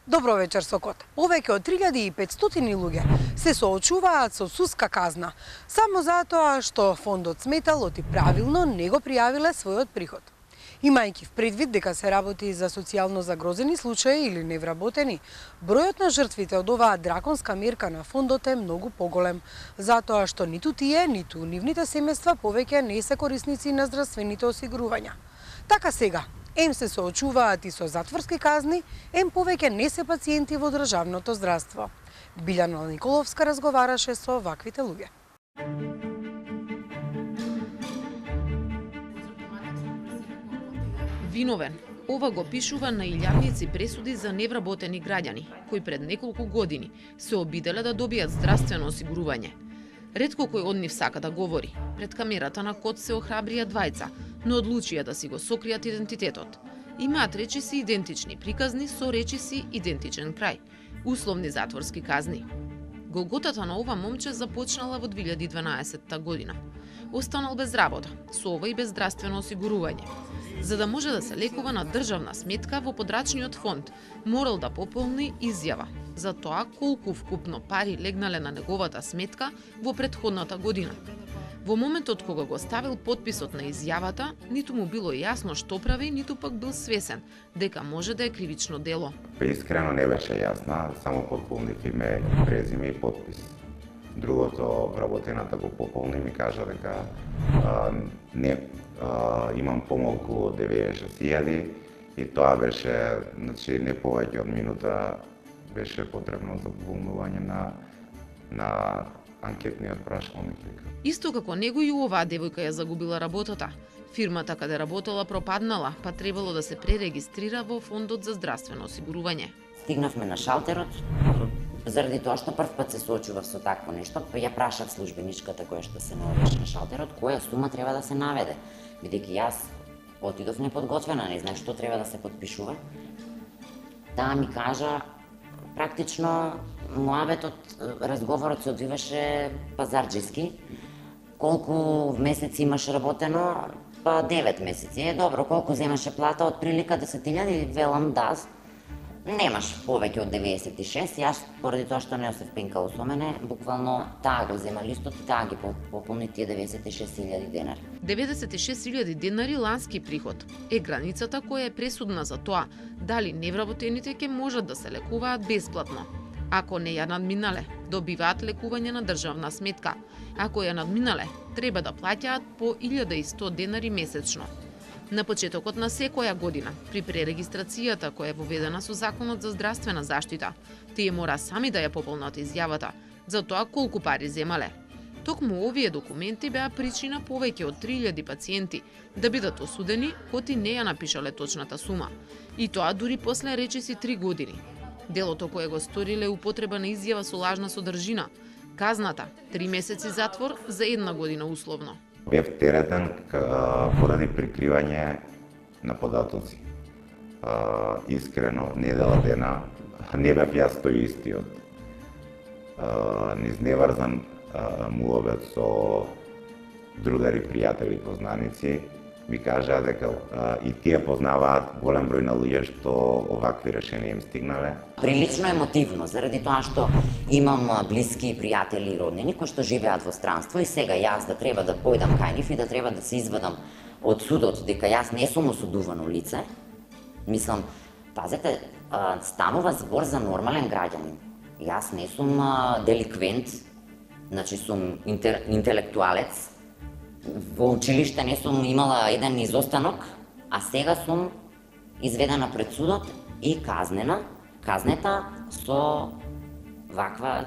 Добро вечер, Сокот. Повеќе од 3500 луѓе се соочуваат со судска казна само затоа што фондот сметал оти правилно не го пријавиле својот приход. Имајќи в предвид дека се работи за социјално загрозени случаи или невработени, бројот на жртвите од оваа драконска мерка на фондот е многу поголем, затоа што ниту тие, ниту нивните семејства повеќе не се корисници на здравствените осигурувања. Така сега, ем се соочуваат и со затворски казни, ем повеќе не се пациенти во државното здравство. Билјана Николовска разговараше со ваквите луѓе. Виновен. Ова го пишува на илјадници пресуди за невработени граѓани, кои пред неколку години се обиделе да добијат здравствено осигурување. Ретко кој од нив сака да говори. Пред камерата на Код се охрабрија двајца, но одлучија да си го сокријат идентитетот. Имаат речиси идентични приказни со речиси идентичен крај. Условни затворски казни. Голготата на ова момче започнала во 2012 година. Останал без работа, со ова и без здравствено осигурување. За да може да се лекува на државна сметка во подрачниот фонд, морал да пополни изјава за тоа колку вкупно пари легнале на неговата сметка во претходната година. Во моментот кога го ставил потписот на изјавата, ниту му било јасно што прави, ниту пак бил свесен дека може да е кривично дело. Искрено не беше јасна, само пополнив име, презиме и потпис. Другото, вработената го пополни, ми кажа дека имам помалку од 96.000 и тоа беше, значи, не повеќе од минута беше потребно за пополнување на анкетниот прашалник. Исто како него и оваа девојка ја загубила работата. Фирмата каде работела пропаднала, па требало да се пререгистрира во фондот за здравствено осигурување. Стигнавме на шалтерот, заради тоа што прв пат се соочував со такво нешто, па ја прашав службеничката која што се наоѓаше на шалтерот, која сума треба да се наведе, бидејќи јас отидов неподготвена, не знаех што треба да се подпишува. Таа ми кажа, практично муабетот, разговорот се одвиваше пазарџиски, колку месеци имаш работено, па 9 месеци. Добро, колку земаше плата, од прилика 10.000, велам да, немаш повеќе од 96, јас поради тоа што не се впинкало со мене, буквално таа го зема листот и таа ги пополни тие 96.000 денари. 96.000 денари лански приход е границата која е пресудна за тоа дали невработените ќе можат да се лекуваат бесплатно. Ако не ја надминале, добиваат лекување на државна сметка. Ако ја надминале, треба да плаќаат по 1100 денари месечно. На почетокот на секоја година, при пререгистрацијата која е воведена со Законот за здравствена заштита, тие мора сами да ја пополнат изјавата за тоа колку пари земале. Токму овие документи беа причина повеќе од 3000 пациенти да бидат осудени кои не ја напишале точната сума. И тоа дури после речиси 3 години. Делото кое го сториле употреба на изјава со лажна содржина. Казната 3 месеци затвор за 1 година условно. Бев теретен поради прикривање на податоци. Искрено, недела дена, не бев јас тој истиот. Низневрзан муабет со другари, пријатели, познаници, ми кажаа дека и тие познаваат голем број на луѓе што овакви решенија им стигнале. Прилично емотивно, заради тоа што имам блиски пријатели и роднини кои што живеат во странство и сега јас да треба да појдам кај нив и да треба да се извадам од судот дека јас не сум осудувано лице. Мислам, пазете, станува збор за нормален граѓанин. Јас не сум деликвент, значи сум интелектуалец. Во училиште не сум имала еден изостанок, а сега сум изведена пред судот и казнета со ваква,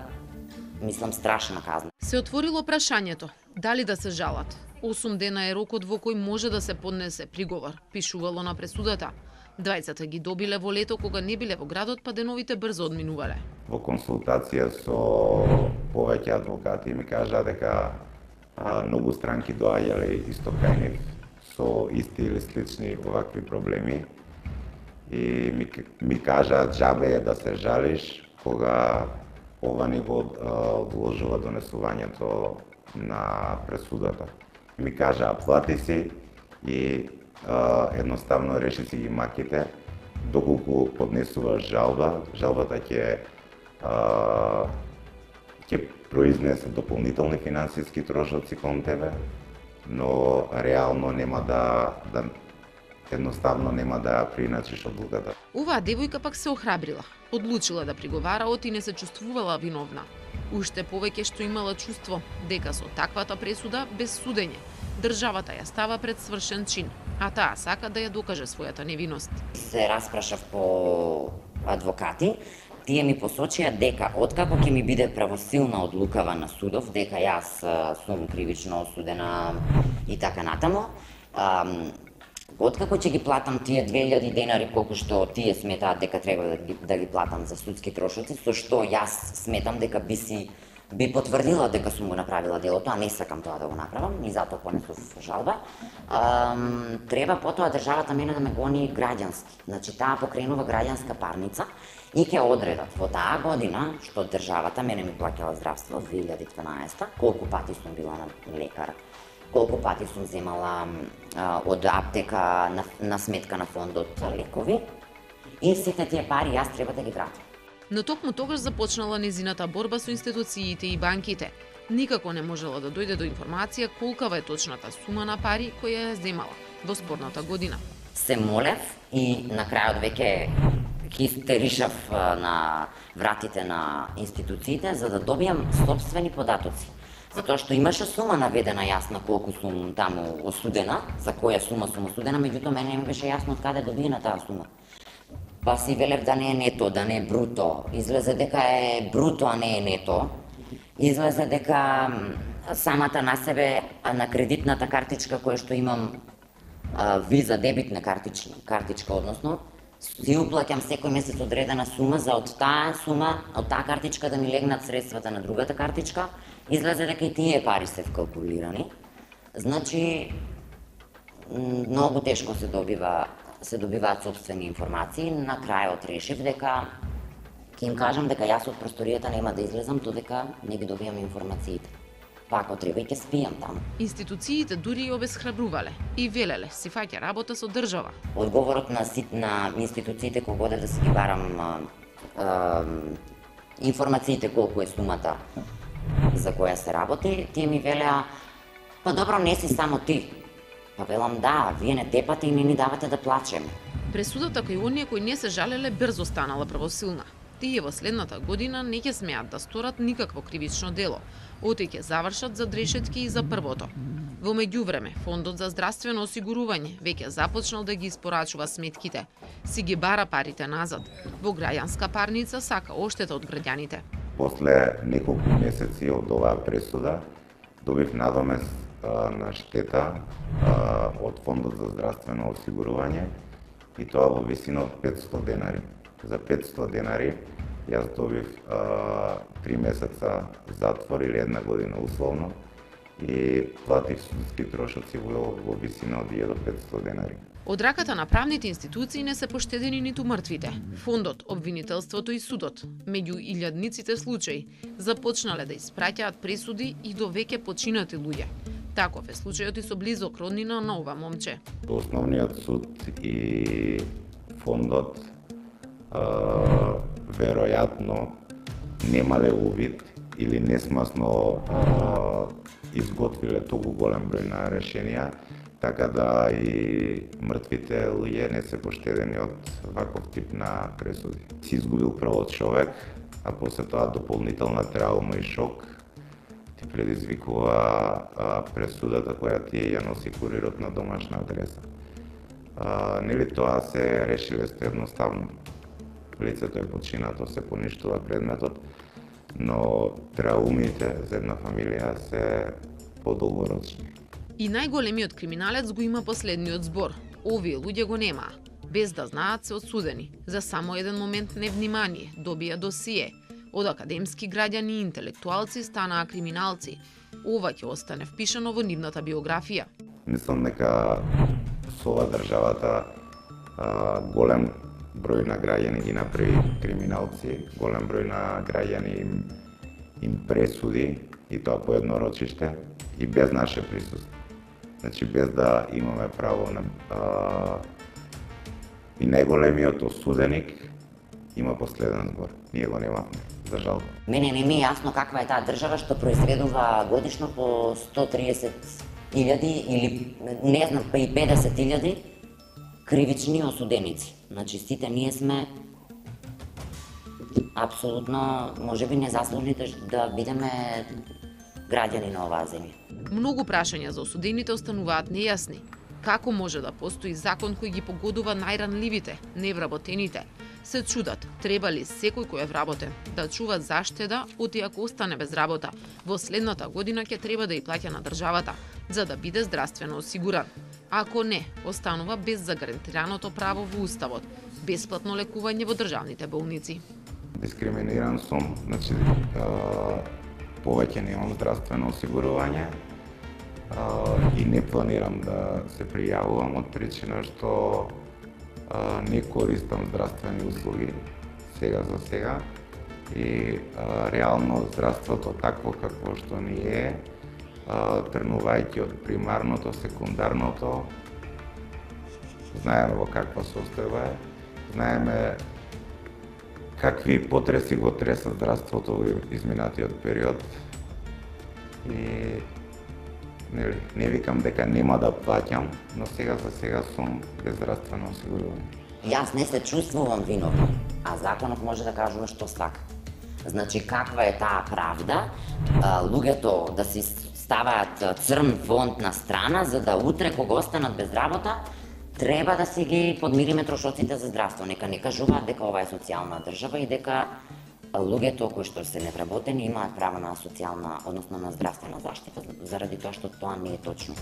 мислам, страшна казна. Се отворило прашањето дали да се жалат. 8 дена е рокот во кој може да се поднесе приговор, пишувало на пресудата. Двајцата ги добиле во лето кога не биле во градот, па деновите брзо одминувале. Во консултација со повеќе адвокати ми кажа дека многу странки доаѓале исто кај нив со исти или слични овакви проблеми и ми кажаат џабе е да се жалиш кога ова не го одложува донесувањето на пресудата. Ми кажаа плати си и едноставно реши си ги маките доколку поднесуваш жалба, жалбата ќе произнесе дополнителни финансиски трошоци кон тебе, но реално нема да едноставно нема да ја приначиш одлуката. Оваа девојка пак се охрабрила, одлучила да приговара и не се чувствувала виновна. Уште повеќе што имала чувство дека со таквата пресуда без судење државата ја става пред свршен чин, а таа сака да ја докаже својата невиност. Се распрашав по адвокати, тие ми посочија дека откако ќе ми биде правосилна одлукава на судов, дека јас сум кривично осудена и така натаму, откако ќе ги платам тие 2000 денари колку што тие сметаат дека треба да ги платам за судски трошоци, со што јас сметам дека би потврдила дека сум го направила делото, а не сакам тоа да го направам, и затоа понесов жалба. Треба потоа државата мене да ме гони граѓански. Значи, таа покренува граѓанска парница и ќе одредат во таа година, што државата мене ми плаќала здравство, 2012, колку пати сум била на лекар, колку пати сум земала од аптека на сметка на фондот лекови, и сите тие пари јас треба да ги вратам. Но токму тогаш започнала незината борба со институциите и банките. Никако не можела да дојде до информација колкава е точната сума на пари која ја земала во спорната година. Се молев и на крајот веќе хистеришав на вратите на институциите за да добијам собствени податоци. Затоа што имаше сума наведена јасна колку сум таму осудена, за која сума сум осудена, меѓутоа мене не ми беше јасно од каде добиена таа сума. Па си велев да не е нето, да не е бруто. Излезе дека е бруто, а не е нето. Излезе дека самата на себе, на кредитната картичка која што имам, виза, дебитна картичка, односно, си уплаќам секој месец одредена сума за од таа картичка да ми легнат средствата на другата картичка. Излезе дека и тие пари се вкалкулирани. Значи, многу тешко се добиваат собствени информации. На крајот решив дека ќе им кажам дека јас од просторијата нема да излезам додека не ги добијам информациите. Па ако треба и ќе спијам таму. Институциите дури и обесхрабрувале и велеле си фаќа работа со држава. Одговорот на институциите кога одев да си ги барам информациите колку е сумата за која се работи, тие ми велеа: па добро, не си само ти. Па велам: да, вие не тепате и не ни давате да плачеме. Пресудата кај оние кои не се жалеле брзо станала правосилна. Тие во следната година не ќе смеат да сторат никакво кривично дело, оти ќе завршат за дрешетки и за првото. Во меѓувреме, Фондот за здравствено осигурување веќе започнал да ги испорачува сметките. Си ги бара парите назад. Во граѓанска парница сака оштета од граѓаните. После неколку месеци од оваа пресуда добив надомест на штета од Фондот за здравствено осигурување, и тоа во висина од 500 денари. За 500 денари јас добив 3 месеца затвор или 1 година условно и платив судски трошоци во висина од 1000 до 500 денари. Од раката на правните институции не се поштедени ниту мртвите. Фондот, обвинителството и судот, меѓу илјадниците случаи, започнале да испраќаат пресуди и до веќе починати луѓе. Таков е случајот и со близок роднина на ова момче. Основниот суд и фондот веројатно немале увид или несмасно изготвиле толку голем број на решенија, така да и мртвите луѓе не се поштедени од ваков тип на пресуди. Си изгубил првот човек, а после тоа дополнителна траума и шок ти предизвикува пресудата која ти ја носи курирот на домашна адреса. Нели тоа се решиле едноставно. Лицето е починато, се поништува предметот, но траумите за една фамилија се подолгорочни. И најголемиот криминалец го има последниот збор. Овие луѓе го немаа. Без да знаат се одсудени. За само еден момент невнимание добија досие. Од академски граѓани и интелектуалци станаа криминалци. Ова ќе остане впишано во нивната биографија. Мислам дека со ова државата голем број на граѓани ги направи криминалци, голем број на граѓани им пресуди, и тоа по едно рочиште и без наше присуство. Значи без да имаме право И најголемиот осуденик има последен збор. Ние го немавме, за жал. Мене не ми е јасно каква е таа држава што произведува годишно по 130.000 или не знам, па и 50.000 кривични осуденици. Значи сите ние сме апсолутно, можеби незаслужните да бидеме граѓани на оваа земја. Многу прашања за осудените остануваат нејасни. Како може да постои закон кој ги погодува најранливите, невработените? Се чудат, треба ли секој кој е вработен да чува заштеда, оти ако остане без работа, во следната година ќе треба да ја плаќа на државата, за да биде здравствено осигуран. Ако не, останува без загарантираното право во Уставот, бесплатно лекување во државните болници. Дискриминиран сум, значи повеќе немам здравствено осигурување и не планирам да се пријавувам од причина што не користам здравствени услуги сега за сега и реално здравството такво какво што ни е, тргнувајќи од примарното, секундарното, знаеме во каква состојба е, знаеме какви потреси го треса здравството во изминатиот период и не викам дека нема да плаќам, но сега за сега сум без здравствено осигурување. Јас не се чувствувам виновна, а законот може да кажува што сака. Значи, каква е таа правда, луѓето да си ставаат црн фонд на страна, за да утре кога останат без работа, треба да си ги подмириме трошоците за здравство. Нека не кажуваат дека ова е социјална држава и дека луѓето кои што се невработени имаат право на социјална, односно на здравствена заштита, заради тоа што тоа не е точно.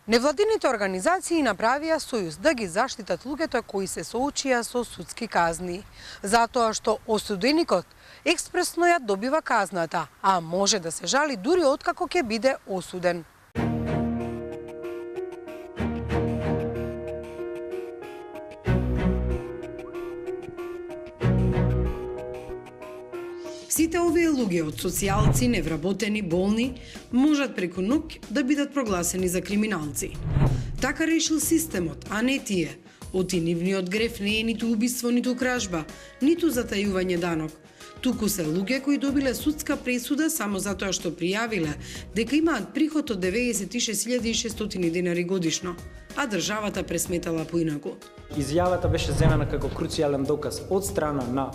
Невладините организации направија сојуз да ги заштитат луѓето кои се соочија со судски казни, затоа што осуденикот експресно ја добива казната, а може да се жали дури откако ќе биде осуден. Сите овие луѓе од социјалци, невработени, болни, можат преку ноќ да бидат прогласени за криминалци. Така решил системот, а не тие. Оти нивниот греф не е ниту убиство, ниту кражба, ниту затајување данок. Туку се луѓе кои добиле судска пресуда само затоа што пријавиле дека имаат приход од 96.600 денари годишно, а државата пресметала поинаку. Изјавата беше земена како круцијален доказ од страна на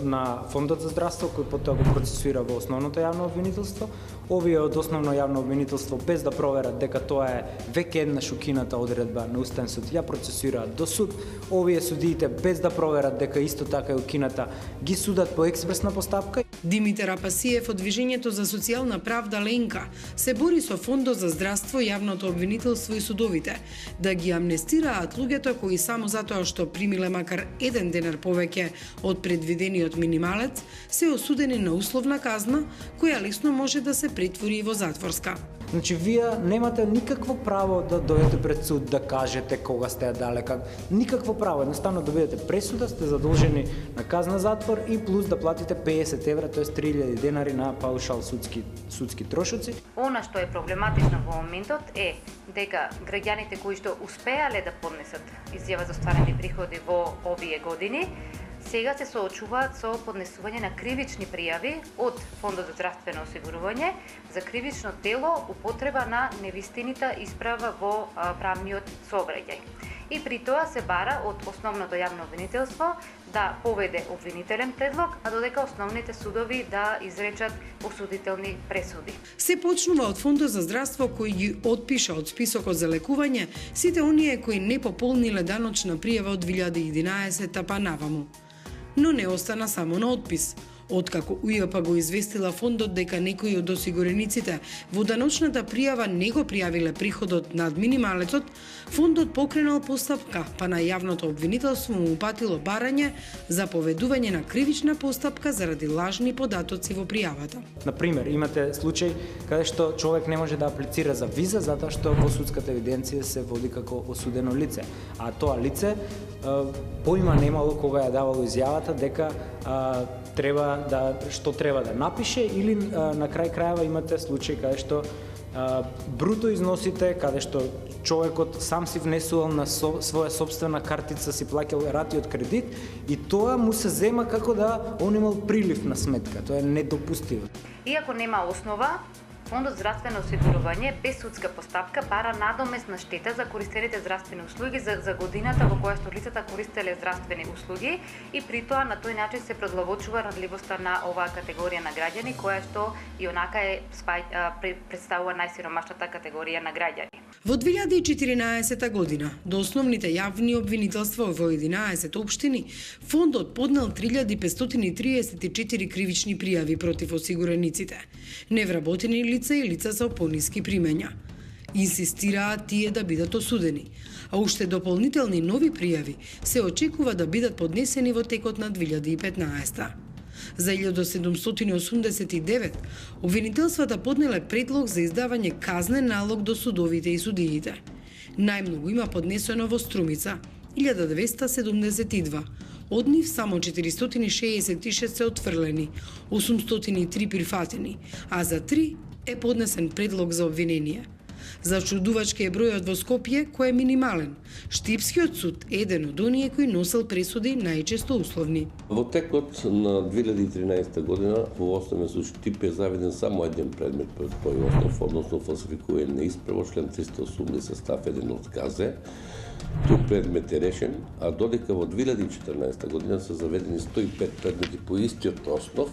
на Фондот за здравство, кој потоа го процесуира во основното јавно обвинителство. Овие од основно јавно обвинителство, без да проверат дека тоа е веќе една шукината одредба на Уставен суд, ја процесуираат до суд. Овие судиите, без да проверат дека исто така е укината, ги судат по експресна постапка. Димитар Апасиев од Движењето за социјална правда Ленка се бори со Фондот за здравство, јавното обвинителство и судовите да ги амнестираат луѓето кои само затоа што примиле макар 1 денар повеќе од предвидениот минималец, се осудени на условна казна, која лесно може да се претвори во затворска. Значи, вие немате никакво право да дојдете пред суд да кажете кога сте далека. Никакво право. Едноставно добиете пресуда, сте задолжени на казна затвор и плюс да платите 50 евра, т.е. 3000 денари на паушал судски трошоци. Она што е проблематично во моментот е дека граѓаните кои што успеале да поднесат изјава за остварени приходи во овие години, сега се соочуваат со поднесување на кривични пријави од Фондот за здравствено осигурување за кривично дело употреба на невистинита исправа во правниот сообраќај. И при тоа се бара од основното јавно обвинителство да поведе обвинителен предлог, а додека основните судови да изречат осудителни пресуди. Се почнува од Фондот за здравство кој ги отпиша од списокот за лекување сите оние кои не пополниле даночна пријава од 2011 па наваму. Но не остана само на отпис. Откако УЈП го известила фондот дека некои од осигурениците во даночната пријава не го пријавиле приходот над минималецот, фондот покренал постапка, па на јавното обвинителство му упатило барање за поведување на кривична постапка заради лажни податоци во пријавата. Например, имате случај каде што човек не може да аплицира за виза затоа што во судската евиденција се води како осудено лице, а тоа лице поима немало кога ја давало изјавата дека што треба да напише или на крај крајава имате случај каде што бруто износите, каде што човекот сам си внесувал на своја собствена картица, си плаќал рати од кредит и тоа му се зема како да он имал прилив на сметка. Тоа е недопустиво. Иако нема основа, Фондот здравствено осигурување без судска постапка бара надомесна штета за користените здравствени услуги за годината во која што лицата користеле здравствени услуги и при тоа на тој начин се продлабочува радливоста на оваа категорија на граѓани која што и онака представува најсиромашната категорија на граѓани. Во 2014 година до основните јавни обвинителства во 11 општини фондот поднел 3534 кривични пријави против осигурениците, невработени лица и лица со пониски примања. Инсистираат тие да бидат осудени, а уште дополнителни нови пријави се очекува да бидат поднесени во текот на 2015. За 1789 обвинителствата поднеле предлог за издавање казнен налог до судовите и судиите. Најмногу има поднесено во Струмица, 1272. Од нив само 466 се отфрлени, 803 прифатени, а за 3 е поднесен предлог за обвинение. Зачудувачки е бројот во Скопје, кој е минимален. Штипскиот суд е еден од оние кои носел пресуди најчесто условни. Во текот на 2013 година во Основен суд Штип е заведен само еден предмет пред тој основ, односно фалсификување неисправо, член 380 став 1 од КЗ. Тој предмет е решен, а додека во 2014 година се заведени 105 предмети по истиот основ,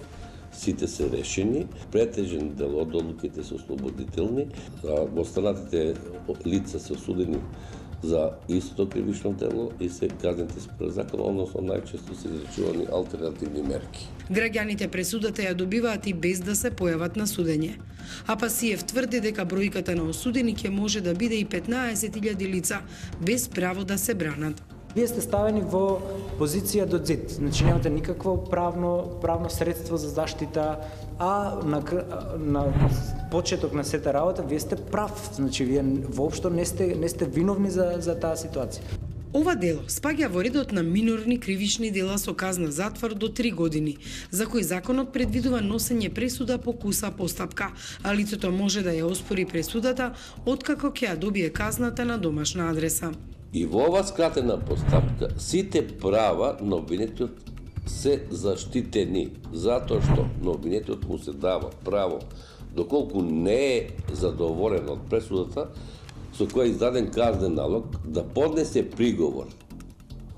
сите се решени, претежен дел од одлуките се ослободителни, а останатите лица се осудени за истото кривично дело и се казнети според закон, односно најчесто се изречувани алтернативни мерки. Граѓаните пресудата ја добиваат и без да се појават на судење. А Пасиев тврди дека бројката на осудени ќе може да биде и 15.000 лица без право да се бранат. Вие сте ставени во позиција до зид, значи немате никакво правно средство за заштита, а на почеток на сета работа вие сте прав, значи вие воопшто не сте виновни за таа ситуација. Ова дело спаѓа во редот на минорни кривични дела со казна затвор до 3 години, за кои законот предвидува носење пресуда по куса постапка, а лицето може да ја оспори пресудата откако ќе ја добие казната на домашна адреса. И во ова скратена постапка сите права на обвинетиот се заштитени, затоа што на обвинетиот му се дава право, доколку не е задоволен од пресудата, со која е издаден казнен налог, да поднесе приговор.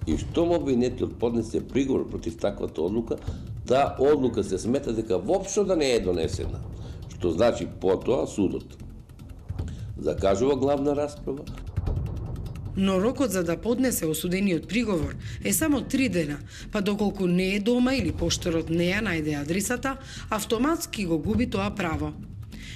И штом обвинетиот поднесе приговор против таквата одлука, таа одлука се смета дека воопшто да не е донесена. Што значи потоа судот закажува главна расправа. Но рокот за да поднесе осудениот приговор е само 3 дена, па доколку не е дома или поштерот не ја најде адресата, автоматски го губи тоа право.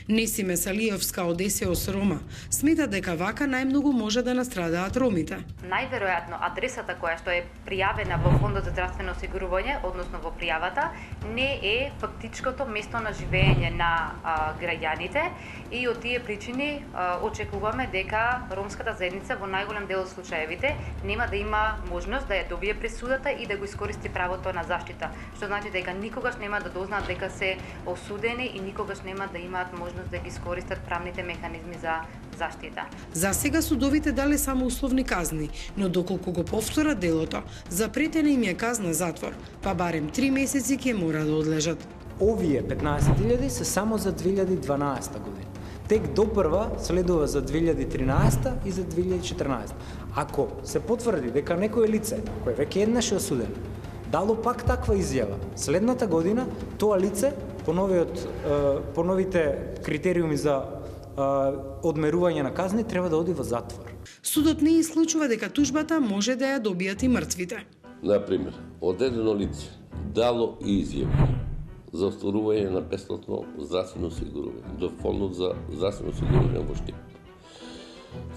Несиме Салиевска од СОС Рома смета дека вака најмногу може да настрадаат ромите. Најверојатно адресата која што е пријавена во Фондот за здравствено осигурување, односно во пријавата, не е фактичкото место на живење на граѓаните и од тие причини очекуваме дека ромската заедница во најголем дел од случаевите нема да има можност да ја добие пресудата и да го искористи правото на заштита, што значи дека никогаш нема да дознаат дека се осудени и никогаш нема да имаат можност да ги искористат правните механизми за заштита. За сега судовите дале само условни казни, но доколку го повтора делото, запретена им е казна затвор, па барем 3 месеци ќе мора да одлежат. Овие 15.000 се само за 2012 година. Тек допрва следува за 2013 и за 2014. Ако се потврди дека некое лице, кое веќе еднаш е осудено, дало пак таква изјава, следната година тоа лице по новите критериуми за одмерување на казни треба да оди во затвор. Судот не исклучува дека тужбата може да ја добијат и мртвите. Например, одредено лице дало изјава за остварување на бесплатно здравствено осигурување до Фондот за здравствено осигурување во Штип.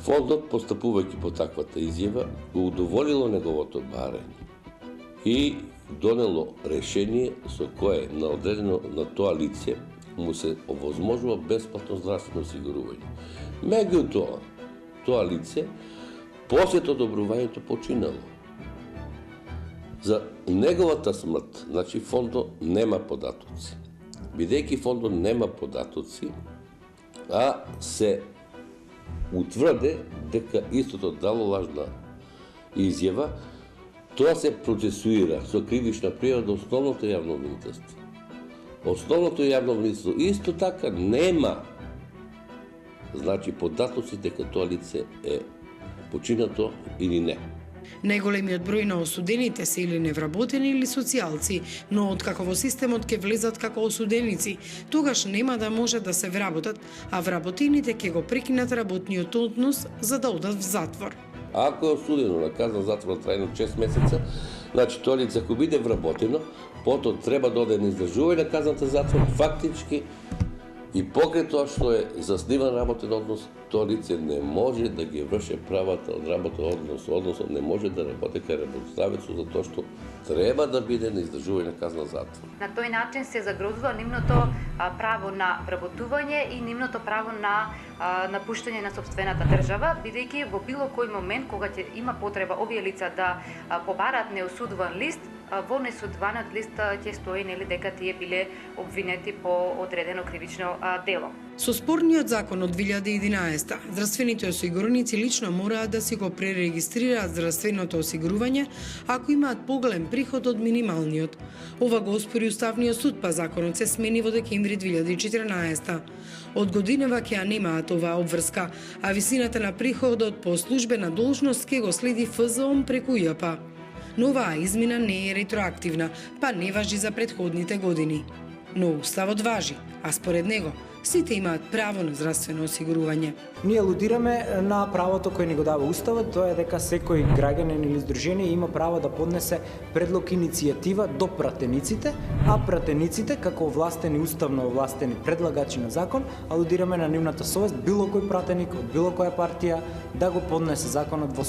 Фондот, постапувајќи по таквата изјава, го удоволило неговото барање и донело решение со кое на одредено на тоа лице му се овозможува бесплатно здравствено осигурување. Меѓутоа, тоа лице после одобрувањето починало. За неговата смрт, значи фондот нема податоци. Бидејќи фондот нема податоци, а се утврде дека истото дало лажна изјава, тоа се процесуира со кривична пријава до основното јавно обвинителство. Основното јавно обвинителство исто така нема, значи, податоци дека тоа лице е починато или не. Најголемиот број на осудените се или невработени или социјалци, но откако во системот ќе влезат како осуденици, тогаш нема да може да се вработат, а вработените ќе го прекинат работниот однос за да одат в затвор. Ако е осудено на казна затвор трајно 6 месеца, значи тоа лице ако биде вработено, потоа треба да оде на издржување на казната затвор, фактички и покрај тоа што е засниван работен однос, тоа лице не може да ги врши правата од работен однос, односно не може да работи кај работодавецот за тоа што треба да биде на издржување на казна затвор. На тој начин се загрозува нивното право на вработување и нивното право на напуштање на сопствената држава, бидејќи во било кој момент кога ќе има потреба овие лица да побараат неосудуван лист, во несудуваниот лист ќе стои нели дека тие биле обвинети по одредено кривично дело. Со спорниот закон од 2011, здравствените осигураници лично мораат да си го пререгистрираат здравственото осигурување ако имаат поголем приход од минималниот. Ова го оспори Уставниот суд, па законот се смени во декември 2014. Од годинава ќе ја немаат оваа обврска, а висината на приходот по службена должност ќе го следи ФЗОМ преку ЈП. Но оваа измена не е ретроактивна, па не важи за претходните години. Но Уставот важи, а според него сите имаат право на здравствено осигурување. Ние алудираме на правото кој ни го дава Уставот, тоа е дека секој граѓанин или здружение има право да поднесе предлог иницијатива до пратениците, а пратениците како овластени уставно овластени предлагачи на закон, алудираме на нивната совест било кој пратеник од било која партија да го поднесе законот во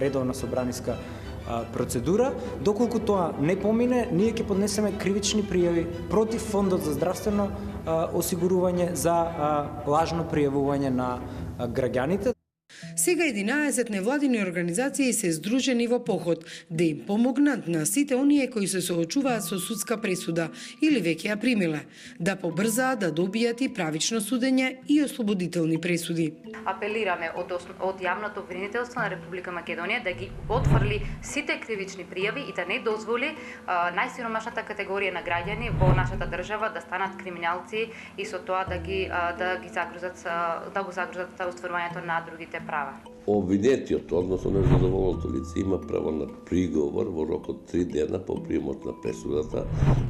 редовна собраниска процедура. Доколку тоа не помине, ние ќе поднесеме кривични пријави против Фондот за здравствено осигурување за лажно пријавување на граѓаните. Сега 11 невладини организации се здружени во поход да им помогнат на сите оние кои се соочуваат со судска пресуда или веќе ја примиле, да побрзаат да добијат и правично судење и ослободителни пресуди. Апелираме од јавното обвинителство на Република Македонија да ги отфрли сите кривични пријави и да не дозволи најсиромашната категорија на граѓани во нашата држава да станат криминалци и со тоа да го загрозат остварувањето на другите права. Обвинетиот, односно незадоволното лице, има право на приговор во рок од 3 дена по приемот на пресудата,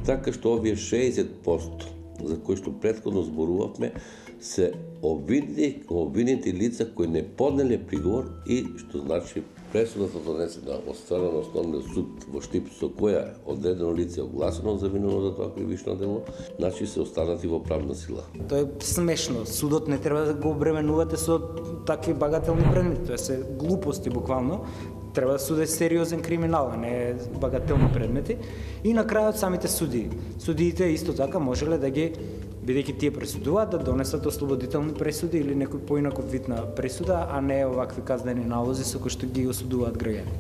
така што овие 60% за кои што претходно зборувавме се обвинети лица кои не поднеле приговор и што значи пресудата донесена од страна на Основниот суд во Штип со која одредено лице огласено за виновно за тоа кривично дело, значи се останати во правна сила. Тоа е смешно. Судот не треба да го обременувате со такви багателни предмети. Тоа се глупости буквално. Треба да суде сериозен криминал, а не багателни предмети. И на крајот самите судии. Судиите исто така можеле да ги, бидејќи тие пресудуваат, да донесат ослободителни пресуди или некој поинаков вид на пресуда, а не овакви казнени налози со кои што ги осудуваат граѓани.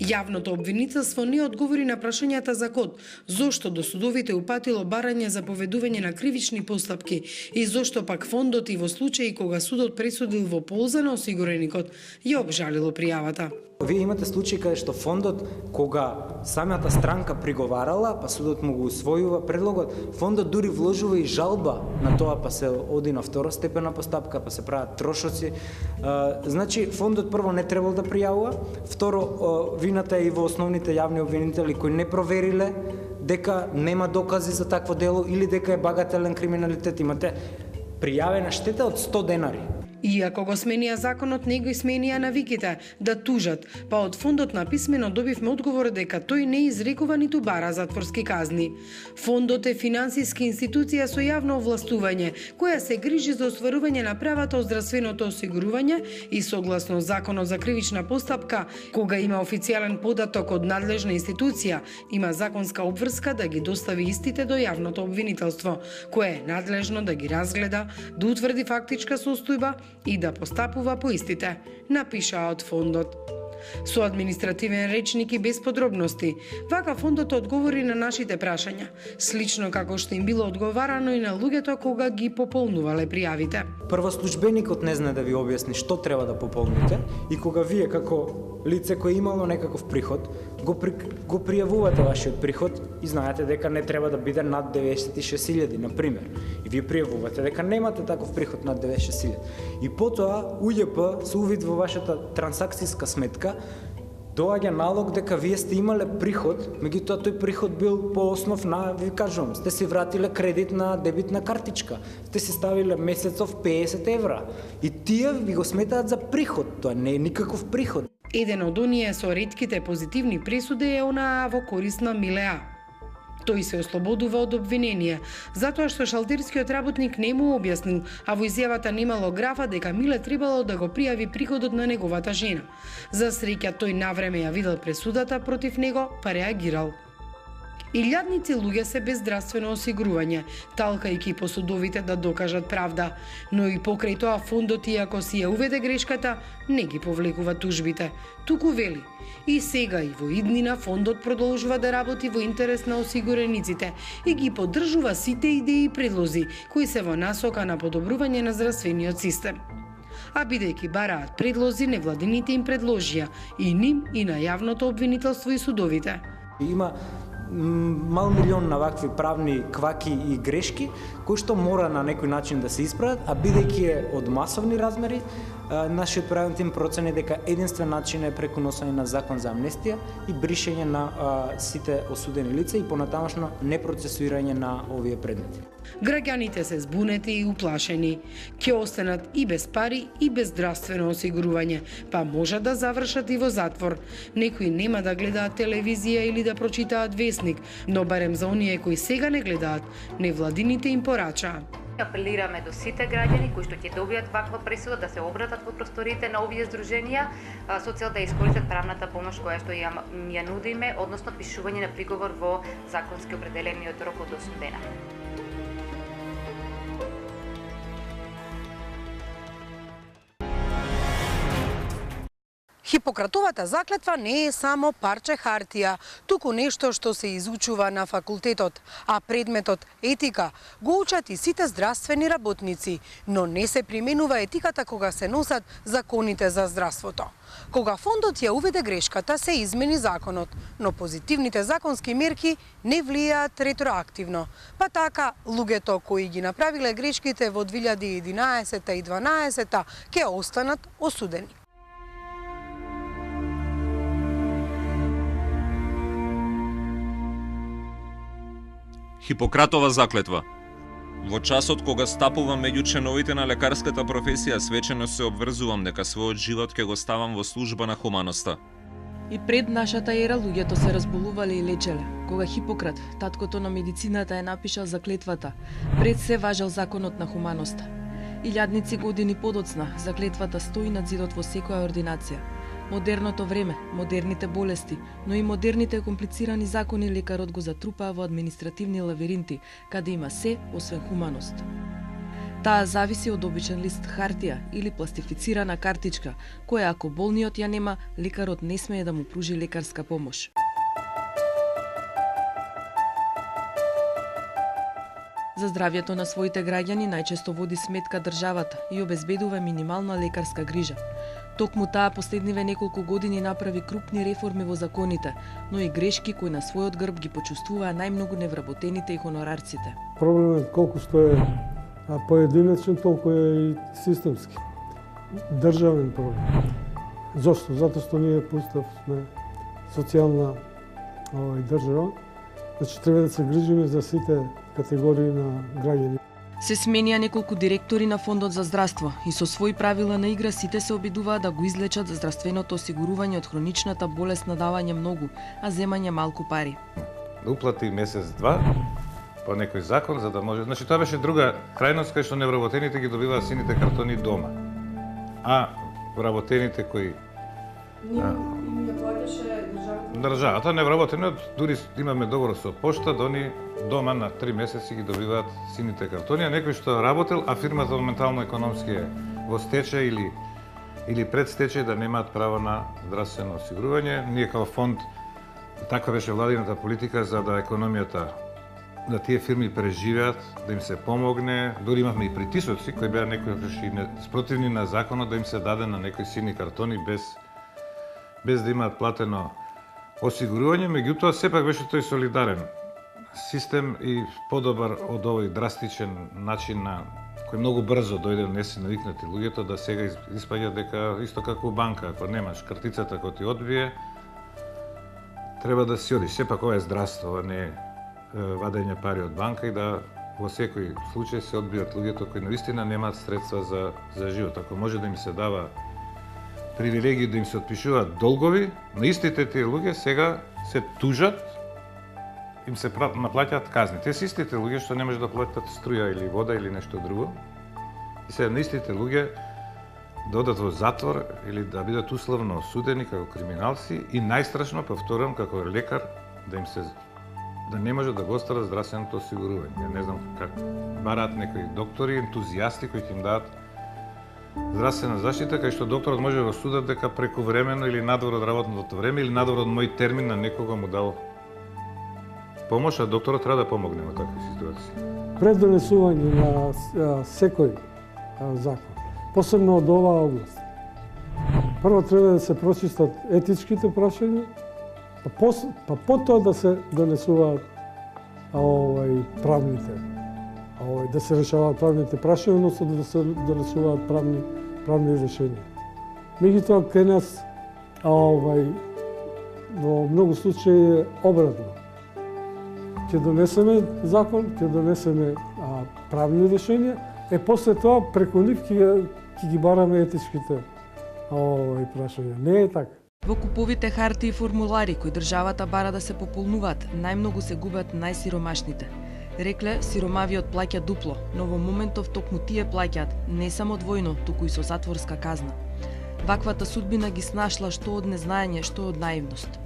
Јавното обвинителство не одговори на прашањата за код, зошто до судовите упатило барање за поведување на кривични постапки и зошто пак фондот и во случаи кога судот пресудил во полза на осигуреникот ја обжалило пријавата. Вие имате случаи каде што фондот, кога самата странка приговарала, па судот му го усвојува предлогот, фондот дури вложува и жалба на тоа, па се оди на второстепена постапка, па се прават трошоци. Значи, фондот прво не требал да пријавува, второ, вината е и во основните јавни обвинители кои не провериле дека нема докази за такво дело или дека е багателен криминалитет. Имате пријавена штета од 100 денари. Иако го сменија законот, не го сменија навиките да тужат, па од фондот на писмено добивме одговор дека тој не изрекува ниту бара затворски казни. Фондот е финансиска институција со јавно овластување, која се грижи за остварување на правата од здравственото осигурување и согласно законот за кривична постапка, кога има официјален податок од надлежна институција, има законска обврска да ги достави истите до јавното обвинителство, кое е надлежно да ги разгледа, да утврди фактичка состојба и да постапува по истите, напишаа од фондот. Со административен речник и без подробности, вака фондот одговори на нашите прашања, слично како што им било одговарано и на луѓето кога ги пополнувале пријавите. Прво, службеникот не знае да ви објасни што треба да пополните и кога вие како лице кое имало некаков приход, го пријавувате вашиот приход и знаете дека не треба да биде над 96.000, например. И вие пријавувате дека немате таков приход над 96.000. И потоа УЈП со увид во вашата трансакцијска сметка доаѓа налог дека вие сте имале приход, меѓутоа тој приход бил по основ на, ви кажувам, сте си вратиле кредит на дебитна картичка, сте си ставиле месецов 50 евра и тие ви го сметаат за приход, тоа не е никаков приход. Еден од оние со ретките позитивни пресуди е онаа во корист на Милеа. Тој се ослободува од обвинение, затоа што шалтерскиот работник не му објаснил, а во изјавата немало графа дека Миле требало да го пријави приходот на неговата жена. За среќа тој навреме ја видел пресудата против него, па реагирал. Илјадници луѓе се без здравствено осигурување, талкајќи по судовите да докажат правда, но и покрај тоа фондот, иако си ја уведе грешката, не ги повлекува тужбите, туку вели: и сега и во иднина фондот продолжува да работи во интерес на осигурениците и ги поддржува сите идеи и предлози кои се во насока на подобрување на здравствениот систем. А бидејќи бараат предлози, невладините им предложија и ним и на јавното обвинителство и судовите. Има мал милион на вакви правни кваки и грешки кои што мора на некој начин да се исправат, а бидејќи е од масовни размери, нашиот правен тим процени дека единствен начин е преку носење на закон за амнестија и бришење на сите осудени лица и понатамошно непроцесуирање на овие предмети. Граѓаните се збунети и уплашени. Ќе останат и без пари и без здравствено осигурување, па може да завршат и во затвор. Некои нема да гледаат телевизија или да прочитаат весник, но барем за оние кои сега не гледаат, невладините им порачаа. Апелираме до сите граѓани кои што ќе добијат ваква пресуда да се обратат во просториите на овие здруженија со цел да искористат правната помош која што ја нудиме, односно пишување на приговор во законски определениот рок од 8 дена. Хипократовата заклетва не е само парче хартија, туку нешто што се изучува на факултетот, а предметот етика го учат и сите здравствени работници, но не се применува етиката кога се носат законите за здравството. Кога фондот ја уведе грешката, се измени законот, но позитивните законски мерки не влијаат ретроактивно. Па така, луѓето кои ги направиле грешките во 2011 и 2012 ќе останат осудени. Хипократова заклетва. Во часот кога стапувам меѓу членовите на лекарската професија, свечено се обврзувам дека својот живот ќе го ставам во служба на хуманоста. И пред нашата ера луѓето се разболувале и лечеле. Кога Хипократ, таткото на медицината, е напишал заклетвата, пред се важел законот на хуманоста. Илјадници години подоцна, заклетвата стои над зидот во секоја ординација. Модерното време, модерните болести, но и модерните комплицирани закони лекарот го затрупаа во административни лавиринти, каде има се освен хуманост. Таа зависи од обичен лист хартија или пластифицирана картичка, која ако болниот ја нема, лекарот не смее да му пружи лекарска помош. За здравјето на своите граѓани најчесто води сметка државата и обезбедува минимална лекарска грижа. Токму таа последниве неколку години направи крупни реформи во законите, но и грешки кои на својот грб ги почувствуваа најмногу невработените и хонорарците. Проблемот колку што е поединечен, толку е и системски. Државен проблем. Зошто? Затоа што ние по устав сме социјална држава. Значи треба да се грижиме за сите категории на граѓани. Се сменија неколку директори на Фондот за здравство и со своји правила на игра сите се обидуваат да го излечат здравственото осигурување од хроничната болест на давање многу, а земање малку пари. Уплати месец-два по некој закон за да може. Значи тоа беше друга крајност кај што невработените ги добиваат сините картони дома. А вработените кои државата невработениот, дури имаме договор со пошта, дони дома на 3 месеци ги добиваат сините картони, а некој што работел, а фирмата моментално економски е во стечај или или пред стечај да немаат право на здравствено осигурување. Ние како фонд, таква беше владината политика за да економијата, да тие фирми преживеат, да им се помогне. Дори имавме и притисоци кои беа некои спротивни на законот да им се даде на некои сини картони без да имаат платено осигурување, меѓутоа сепак беше тој солидарен систем и подобар од овој драстичен начин на кој многу брзо дојде, не се навикнати луѓето да сега испаѓа дека исто како у банка, ако немаш картицата кој ти одбие, треба да си одиш. Сепак ова е здравство, ова не е вадење пари од банка и да во секој случај се одбијат луѓето кои навистина немаат средства за живот. Ако може да им се дава привилегии, да им се отпишуваат долгови, на истите тие луѓе сега се тужат, им се наплаќаат казни. Те се истите луѓе што не може да платат струја или вода или нешто друго. И сега на истите луѓе да одат во затвор или да бидат условно осудени како криминалци и најстрашно, повторам, како лекар, да не може да го остварат здравственото осигурување. Не знам как бараат некои доктори, ентузијасти кои ќе им дадат здравствена заштита, кај што докторот може да судат дека прекувремено или надвор од работното време или надвор од мој термин на некога му дал помош, а докторот треба да помогне во такви ситуации. Пред донесување на секој закон, посебно од оваа област, прво треба да се прочистат етичките прашања, па потоа да се донесуваат правните, да се решаваат правните прашања, односно да се донесуваат правни решенија. Меѓутоа, кај нас во многу случаи е обратно. Ќе донесеме закон, ќе донесеме правни решенија, после тоа преку нив ќе ги бараме етичките прашања. Не е така. Во куповите харти и формулари кои државата бара да се пополнуваат, најмногу се губат најсиромашните. Рекле, сиромавиот плаќа дупло, но во моментов токму тие плаќаат не само двојно, туку и со затворска казна. Ваквата судбина ги снашла што од незнаење, што од наивност.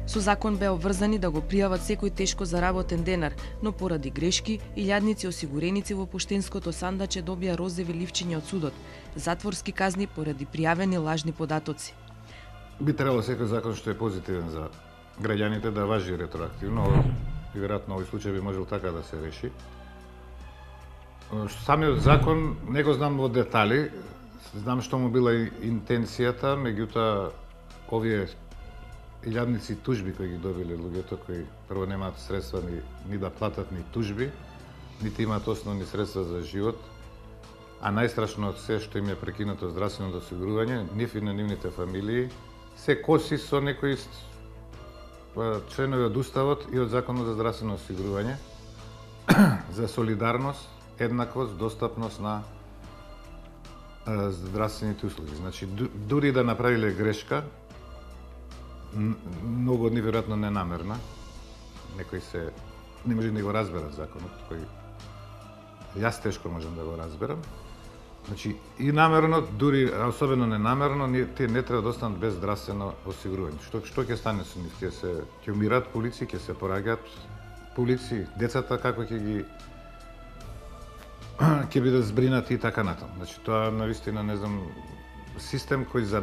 Со закон беа обврзани да го пријават секој тешко заработен денар, но поради грешки, илјадници осигуреници во поштенското сандаче добија розови ливчиња од судот, затворски казни поради пријавени лажни податоци. Би требало секој закон што е позитивен за граѓаните да важи ретроактивно, и веројатно овој случај би можел така да се реши. Самиот закон не го знам во детали, знам што му била интенцијата, меѓутоа овие илјадници тужби кои ги добиле луѓето кои прво немаат средства ни да платат ни тужби, нити имаат основни средства за живот, а најстрашно од се што им е прекинато здравственото осигурување, нив и на нивните фамилии, се коси со некои членови од Уставот и од Законот за здравствено осигурување за солидарност, еднаквост, достапност на здравствените услуги. Значи, дури да направиле грешка, многу од нив веројатно ненамерна, некои не може да го разберат законот, кој јас тешко можам да го разберам. Значи, и намерно, дури особено ненамерно, тие не треба да останат без здравствено осигурување. Што ќе стане со нив? Ќе умираат полици, ќе се пораѓаат полици, децата како ќе бидат збринати и така натаму. Значи, тоа навистина не знам систем кој за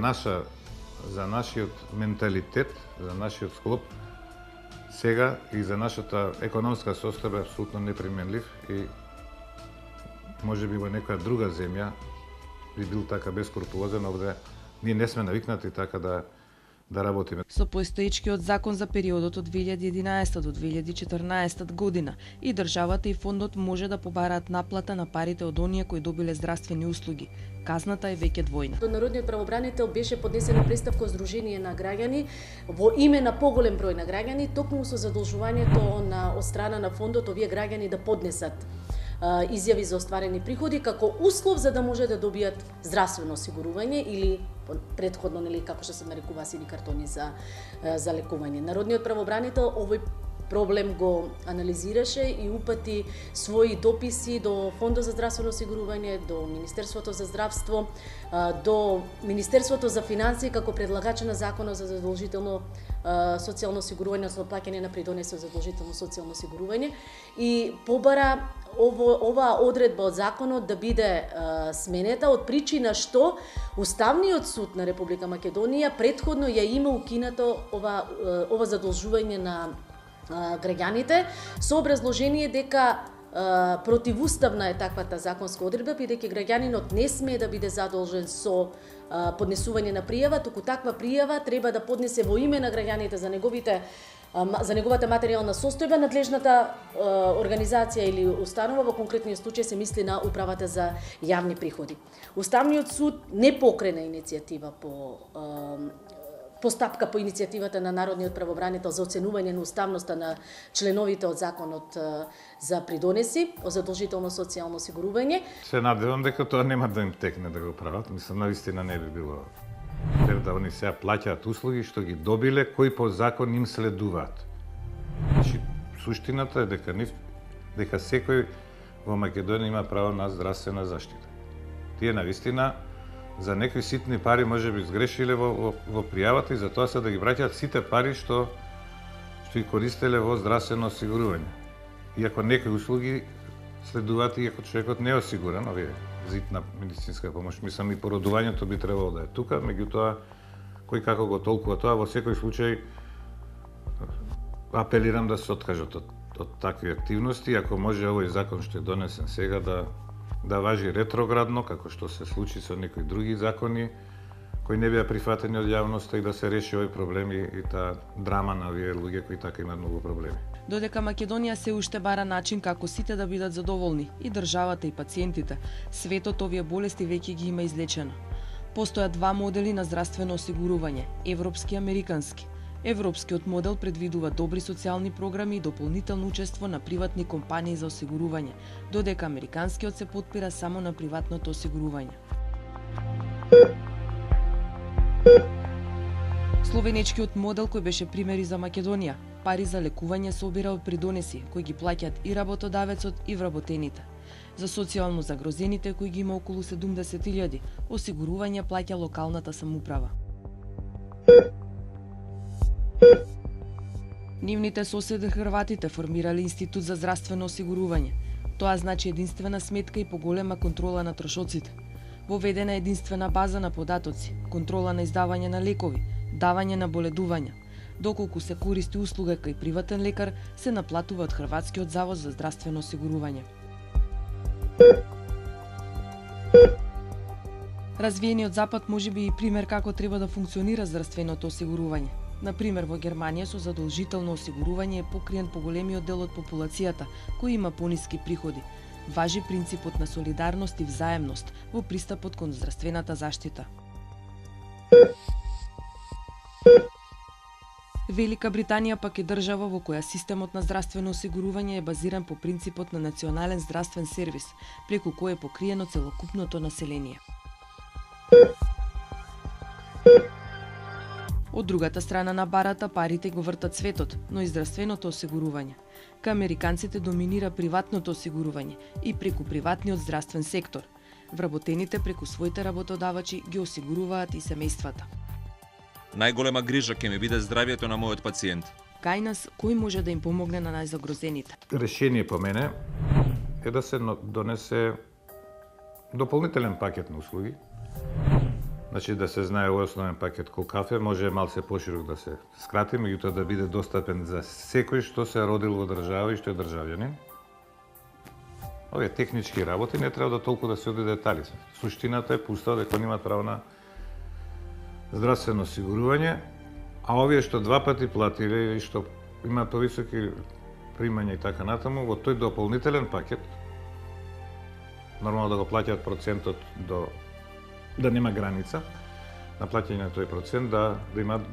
нашиот менталитет, за нашиот склоп сега и за нашата економска состојба е апсолутно неприменлив и може би во некоја друга земја би бил така бескрупулозен, овде ние не сме навикнати така да работиме. Со постоечкиот закон за периодот од 2011 до 2014 година и државата и фондот може да побараат наплата на парите од оние кои добиле здравствени услуги. Казната е веќе двојна. До народниот правобранител беше поднесена представка од Сдружение на граѓани во име на поголем број на граѓани, токму со задолжувањето од страна на фондот овие граѓани да поднесат изјави за остварени приходи како услов за да може да добијат здравствено осигурување или предходно, како што се нарекува сини картони за лекување. Народниот правобранител овој проблем го анализираше и упати своји дописи до Фондот за здравствено осигурување, до Министерството за здравство, до Министерството за финансии како предлагач на законот за задолжително социјално осигурување, односно плаќање на придонеси за задолжително социјално осигурување и побара оваа одредба од законот да биде сменета од причина што Уставниот суд на Република Македонија претходно ја има укинато ова задолжување на граѓаните со образложение дека противуставна е таквата законска одредба, бидејќи граѓанинот не смее да биде задолжен со поднесување на пријава, туку таква пријава треба да поднесе во име на граѓаните за неговата материјална состојба надлежната организација или установа, во конкретниот случај се мисли на Управата за јавни приходи. Уставниот суд не покрена иницијатива по постапка по иницијативата на Народниот правобранител за оценување на уставноста на членовите од законот за придонеси о задолжително социјално осигурување. Се надевам дека тоа нема да им текне да го прават. Мислам, навистина не би било фер да они сега плаќаат услуги што ги добиле, кои по закон им следуваат. Значи, суштината е дека секој во Македонија има право на здравствена заштита. Тие навистина за некои ситни пари може би сгрешиле во пријавата и затоа се да ги враќаат сите пари што ги користеле во здравствено осигурување. Иако некои услуги следуваат иако човекот не е осигуран, овие зитна медицинска помош, мислам и породувањето би требало да е тука, меѓутоа кој како го толкува тоа, во секој случај апелирам да се откажат од такви активности, ако може овој закон што е донесен сега да важи ретроградно, како што се случи со некои други закони кои не беа прифатени од јавноста и да се реши овој проблем и таа драма на овие луѓе кои така имаат многу проблеми. Додека Македонија се уште бара начин како сите да бидат задоволни, и државата и пациентите, светот овие болести веќе ги има излечено. Постојат два модели на здравствено осигурување, европски и американски. Европскиот модел предвидува добри социјални програми и дополнително учество на приватни компании за осигурување, додека американскиот се потпира само на приватното осигурување. Словенечкиот модел кој беше пример и за Македонија, пари за лекување собира од придонеси кои ги плаќаат и работодавецот и вработените. За социјално загрозените кои ги има околу 70.000, осигурување плаќа локалната самоуправа. Нивните соседи хрватите формирале Институт за здравствено осигурување. Тоа значи единствена сметка и поголема контрола на трошоците. Воведена единствена база на податоци, контрола на издавање на лекови, давање на боледувања. Доколку се користи услуга кај приватен лекар, се наплатува од Хрватскиот завод за здравствено осигурување. Развиениот Запад можеби и пример како треба да функционира здравственото осигурување. Например, во Германија со задолжително осигурување е покриен поголемиот дел од популацијата, кој има пониски приходи. Важи принципот на солидарност и взаемност во пристапот кон здравствената заштита. Велика Британија пак е држава во која системот на здравствено осигурување е базиран по принципот на национален здравствен сервис, преку кој е покриено целокупното население. Од другата страна на барата парите го вртат светот, но и здравственото осигурување. Кај американците доминира приватното осигурување и преку приватниот здравствен сектор. Вработените преку своите работодавачи ги осигуруваат и семејствата. Најголема грижа ќе ми биде здравјето на мојот пациент. Кај нас, кој може да им помогне на најзагрозените? Решение по мене е да се донесе дополнителен пакет на услуги. Значи да се знае овој основен пакет кол кафе, може малце поширок да се скрати, меѓутоа да биде достапен за секој што се родил во држава и што е државјанин. Овие технички работи не треба да толку да се оди детали. Суштината е пуста дека они имаат право на здравствено осигурување, а овие што два пати платиле и што имаат повисоки примања и така натаму, во тој дополнителен пакет, нормално да го плаќаат процентот да нема граница на плаќање на тој процент, да имаат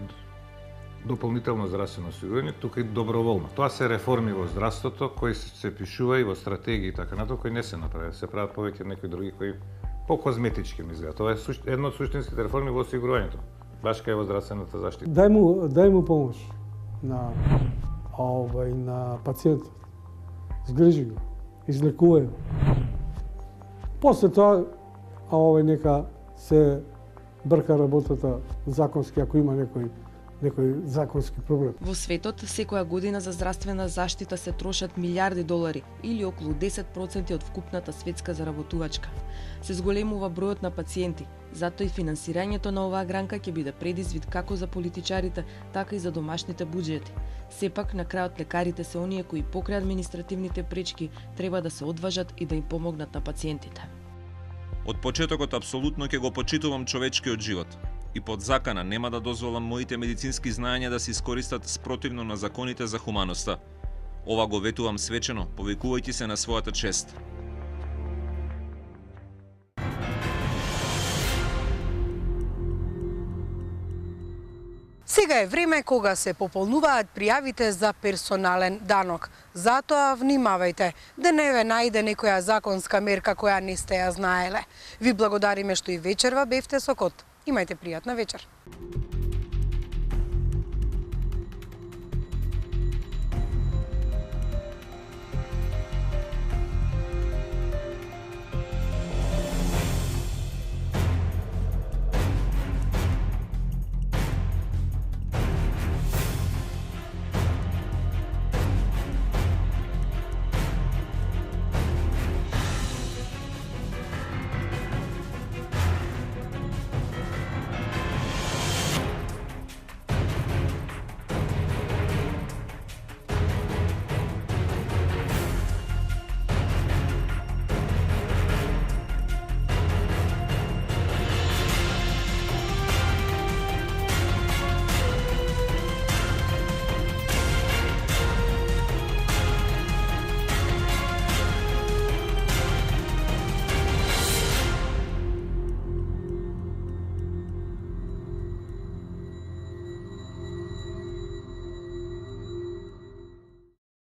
дополнително здравствено осигурување, тука и доброволно. Тоа се реформи во здравството, кои се пишува и во стратегии и така натаму, кои не се направи. Се прават повеќе некои други кои по-козметички ми изгледа. Тоа е една од суштинските реформи во осигурувањето, баш кај во здравствената заштита. Дај му помош на на пациентот. Згрижи го, излекувај го. После тоа, нека се брка работата законски, ако има некој законски проблем. Во светот, секоја година за здравствена заштита се трошат милиарди долари или околу 10% од вкупната светска заработувачка. Се зголемува бројот на пациенти, затоа и финансирањето на оваа гранка ќе биде предизвик како за политичарите, така и за домашните буџети. Сепак, на крајот лекарите се оние кои покрај административните пречки треба да се одважат и да им помогнат на пациентите. Од почетокот апсолутно ќе го почитувам човечкиот живот и под закана нема да дозволам моите медицински знаења да се искористат спротивно на законите за хуманоста. Ова го ветувам свечено, повикувајќи се на својата чест. Сега е време кога се пополнуваат пријавите за персонален данок. Затоа внимавајте, да не ве најде некоја законска мерка која не сте ја знаеле. Ви благодариме што и вечерва бевте со Код. Имајте пријатна вечер.